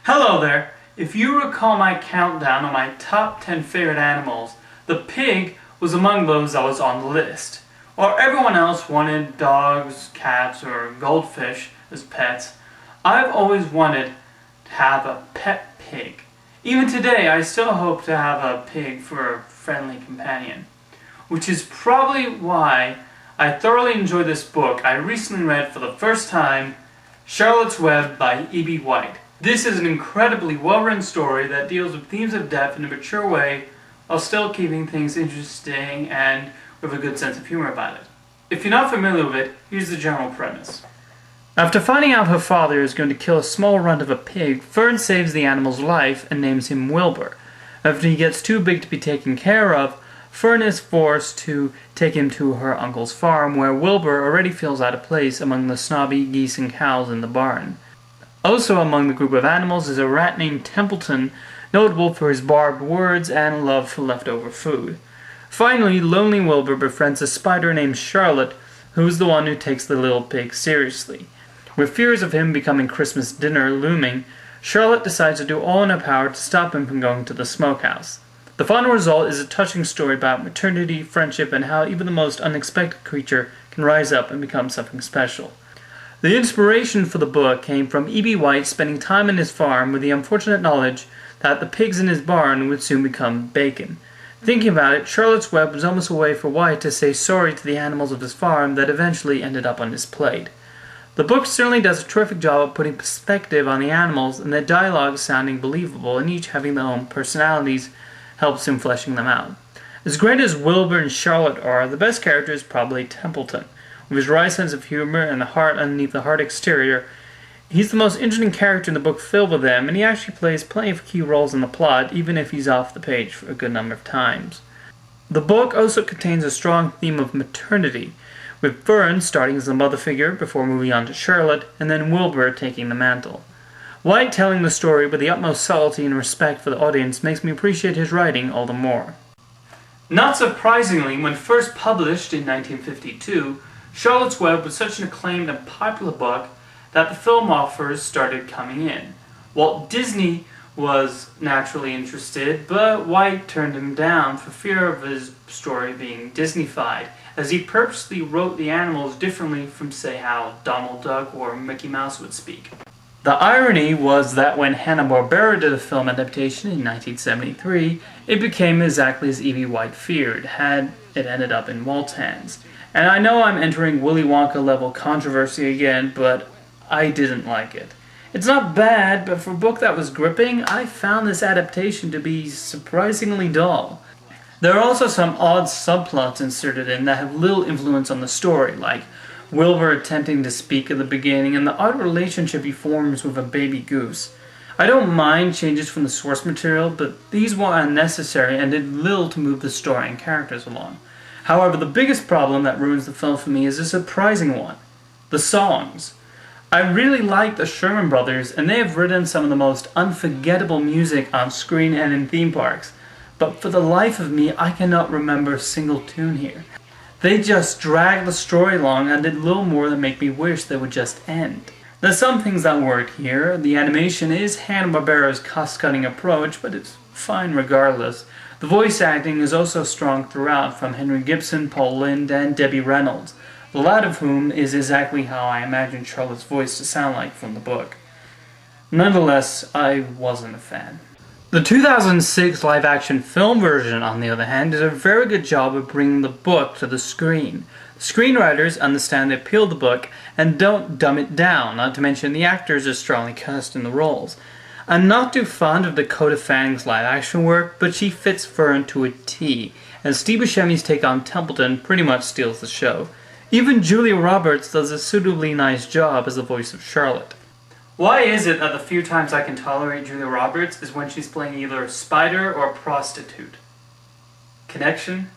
Hello there! If you recall my countdown of my top 10 favorite animals, the pig was among those that was on the list. While everyone else wanted dogs, cats, or goldfish as pets, I've always wanted to have a pet pig. Even today, I still hope to have a pig for a friendly companion. Which is probably why I thoroughly enjoyed this book I recently read for the first time, Charlotte's Web by E.B. White. This is an incredibly well-written story that deals with themes of death in a mature way while still keeping things interesting and with a good sense of humor about it. If you're not familiar with it, here's the general premise. After finding out her father is going to kill a small runt of a pig, Fern saves the animal's life and names him Wilbur. After he gets too big to be taken care of, Fern is forced to take him to her uncle's farm, where Wilbur already feels out of place among the snobby geese and cows in the barn. Also among the group of animals is a rat named Templeton, notable for his barbed words and love for leftover food. Finally, lonely Wilbur befriends a spider named Charlotte, who is the one who takes the little pig seriously. With fears of him becoming Christmas dinner looming, Charlotte decides to do all in her power to stop him from going to the smokehouse. The final result is a touching story about maternity, friendship, and how even the most unexpected creature can rise up and become something special. The inspiration for the book came from E.B. White spending time on his farm with the unfortunate knowledge that the pigs in his barn would soon become bacon. Thinking about it, Charlotte's Web was almost a way for White to say sorry to the animals of his farm that eventually ended up on his plate. The book certainly does a terrific job of putting perspective on the animals, and their dialogue sounding believable and each having their own personalities helps in fleshing them out. As great as Wilbur and Charlotte are, the best character is probably Templeton. With his wry sense of humor and the heart underneath the hard exterior, he's the most interesting character in the book filled with them, and he actually plays plenty of key roles in the plot, even if he's off the page for a good number of times. The book also contains a strong theme of maternity, with Fern starting as the mother figure before moving on to Charlotte, and then Wilbur taking the mantle. White telling the story with the utmost subtlety and respect for the audience makes me appreciate his writing all the more. Not surprisingly, when first published in 1952, Charlotte's Web was such an acclaimed and popular book that the film offers started coming in. Walt Disney was naturally interested, but White turned him down for fear of his story being Disneyfied, as he purposely wrote the animals differently from, say, how Donald Duck or Mickey Mouse would speak. The irony was that when Hanna-Barbera did a film adaptation in 1973, it became exactly as E.B. White feared, had it ended up in Walt's hands. And I know I'm entering Willy Wonka level controversy again, but I didn't like it. It's not bad, but for a book that was gripping, I found this adaptation to be surprisingly dull. There are also some odd subplots inserted in that have little influence on the story, like Wilbur attempting to speak at the beginning and the odd relationship he forms with a baby goose. I don't mind changes from the source material, but these were unnecessary and did little to move the story and characters along. However, the biggest problem that ruins the film for me is a surprising one: the songs. I really like the Sherman Brothers, and they have written some of the most unforgettable music on screen and in theme parks, but for the life of me, I cannot remember a single tune here. They just drag the story along and did little more than make me wish they would just end. There's some things that work here. The animation is Hanna-Barbera's cost-cutting approach, but it's fine regardless. The voice acting is also strong throughout, from Henry Gibson, Paul Lynde, and Debbie Reynolds, the latter of whom is exactly how I imagined Charlotte's voice to sound like from the book. Nonetheless, I wasn't a fan. The 2006 live-action film version, on the other hand, did a very good job of bringing the book to the screen. Screenwriters understand the appeal of the book and don't dumb it down, not to mention the actors are strongly cast in the roles. I'm not too fond of Dakota Fanning's live-action work, but she fits Fern to a T, and Steve Buscemi's take on Templeton pretty much steals the show. Even Julia Roberts does a suitably nice job as the voice of Charlotte. Why is it that the few times I can tolerate Julia Roberts is when she's playing either a spider or a prostitute? Connection?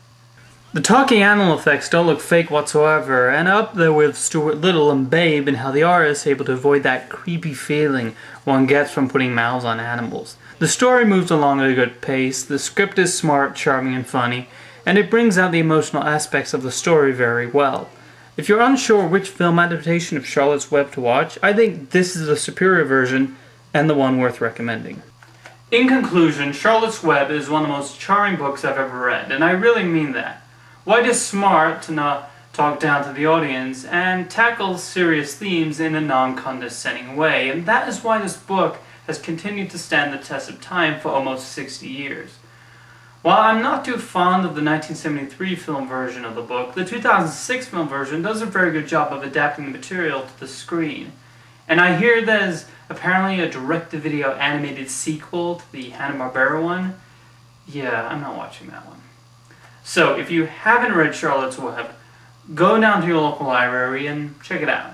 The talking animal effects don't look fake whatsoever, and up there with Stuart Little and Babe in how the artist is able to avoid that creepy feeling one gets from putting mouths on animals. The story moves along at a good pace, the script is smart, charming, and funny, and it brings out the emotional aspects of the story very well. If you're unsure which film adaptation of Charlotte's Web to watch, I think this is the superior version and the one worth recommending. In conclusion, Charlotte's Web is one of the most charming books I've ever read, and I really mean that. White is smart to not talk down to the audience and tackles serious themes in a non-condescending way, and that is why this book has continued to stand the test of time for almost 60 years. While I'm not too fond of the 1973 film version of the book, the 2006 film version does a very good job of adapting the material to the screen. And I hear there's apparently a direct-to-video animated sequel to the Hanna-Barbera one. Yeah, I'm not watching that one. So, if you haven't read Charlotte's Web, go down to your local library and check it out.